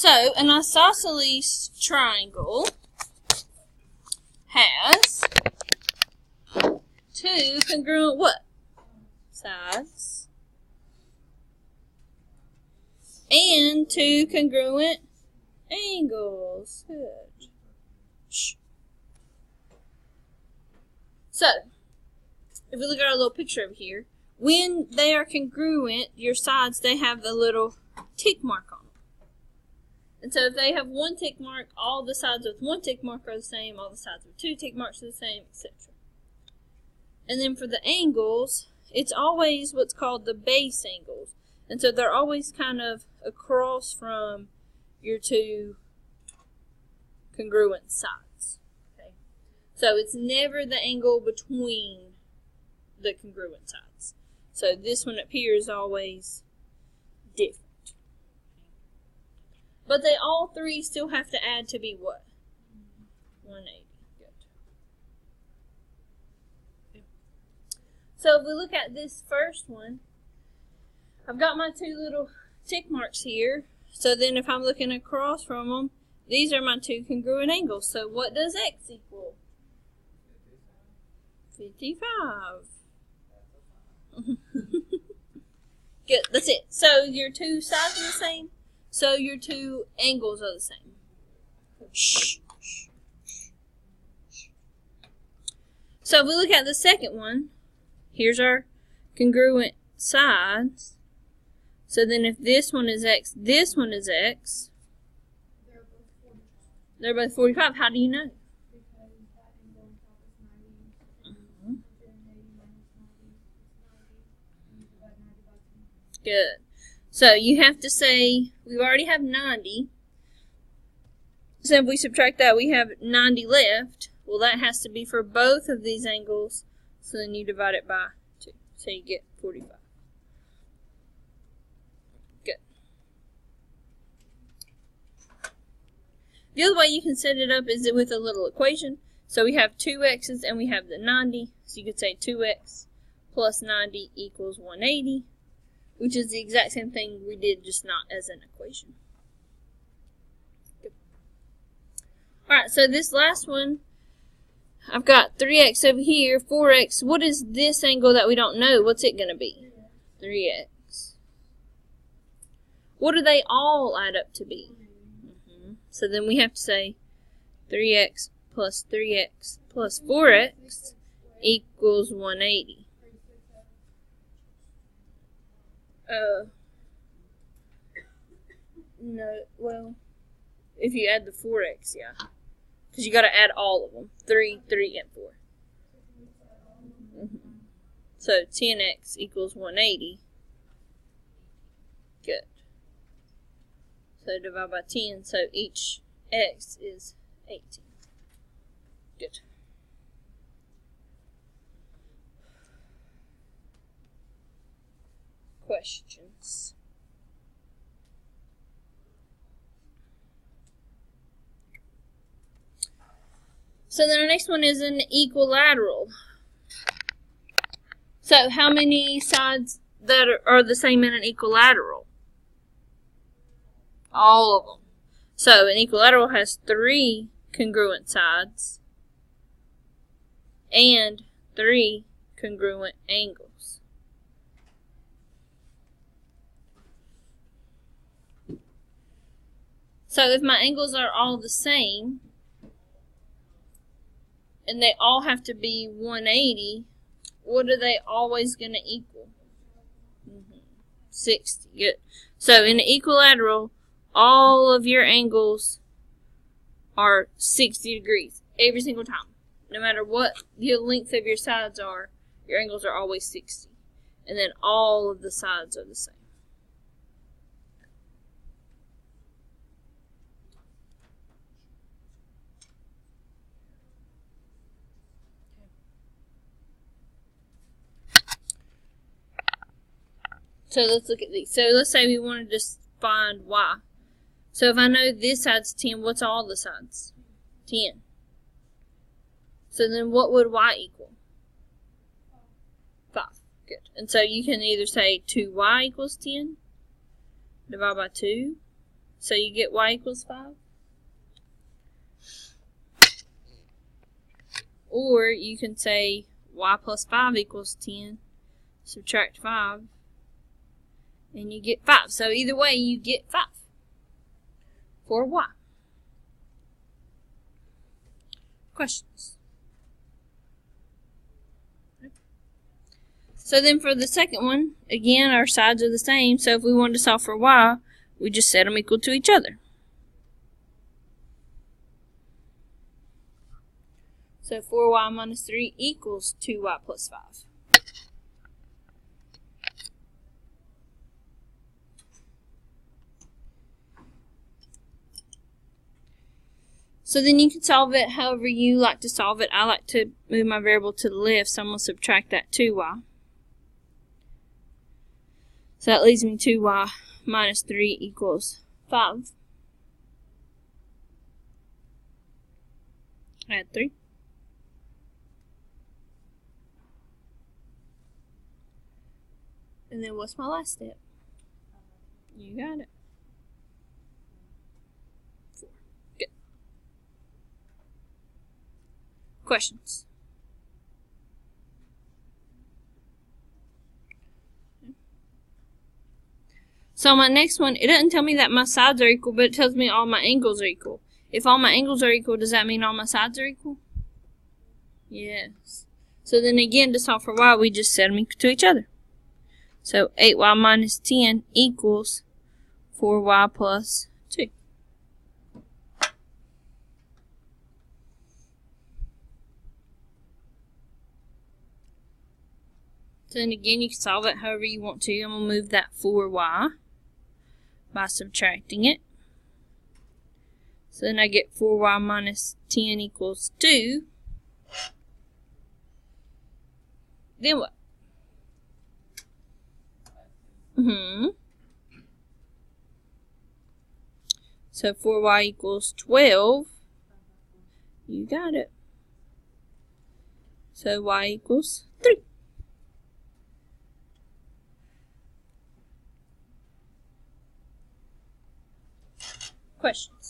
So, an isosceles triangle has two congruent what? Sides. And two congruent angles. Good. Shh. So, if we look at our little picture over here, when they are congruent, your sides, they have a little tick mark on them. And so if they have one tick mark, all the sides with one tick mark are the same, all the sides with two tick marks are the same, etc. And then for the angles, it's always what's called the base angles. And so they're always kind of across from your two congruent sides. Okay? So it's never the angle between the congruent sides. So this one up here is always different. But they all three still have to add to be what? 180. Good. So if we look at this first one, I've got my two little tick marks here. So then if I'm looking across from them, these are my two congruent angles. So what does x equal? 55. Good, that's it. So your two sides are the same. So your two angles are the same. Shh. So if we look at the second one, here's our congruent sides. So then if this one is x, this one is x. They're both 45. How do you know? Good. So you have to say, we already have 90. So if we subtract that, we have 90 left. Well, that has to be for both of these angles. So then you divide it by 2. So you get 45. Good. The other way you can set it up is with a little equation. So we have two x's and we have the 90. So you could say 2x plus 90 equals 180. Which is the exact same thing we did, just not as an equation. Alright, so this last one, I've got 3x over here, 4x. What is this angle that we don't know? What's it going to be? 3x. What do they all add up to be? So then we have to say 3x plus 4x equals 180. No, well, if you add the 4x, yeah. Because you got to add all of them. 3, and 4. So 10x equals 180. Good. So divide by 10, so each x is 18. Good. Questions. So then our next one is an equilateral. So how many sides that are the same in an equilateral? All of them. So an equilateral has 3 congruent sides and 3 congruent angles. So if my angles are all the same, and they all have to be 180, what are they always going to equal? 60. Good. So in an equilateral, all of your angles are 60 degrees every single time. No matter what the length of your sides are, your angles are always 60. And then all of the sides are the same. So let's look at these. So let's say we want to just find y. So if I know this side's 10, what's all the sides? 10. So then what would y equal? 5. Good. And so you can either say 2y equals 10, divide by 2. So you get y equals 5. Or you can say y plus 5 equals 10. Subtract 5. And you get 5. So either way, you get 5 for y. Questions? So then for the second one, again, our sides are the same. So if we wanted to solve for y, we just set them equal to each other. So 4y minus 3 equals 2y plus 5. So then you can solve it however you like to solve it. I like to move my variable to the left, so I'm going to subtract that 2y. So that leaves me 2y minus 3 equals 5. Add 3. And then what's my last step? You got it. 4. Good. Questions? So my next one, it doesn't tell me that my sides are equal, but it tells me all my angles are equal. If all my angles are equal, does that mean all my sides are equal? Yes. So then again, to solve for y, we just set them equal to each other. So 8y minus 10 equals 4y plus 2. So then again, you can solve it however you want to. I'm going to move that 4y by subtracting it. So then I get 4y minus 10 equals 2. Then what? So 4y equals 12. You got it. So y equals 3. Questions?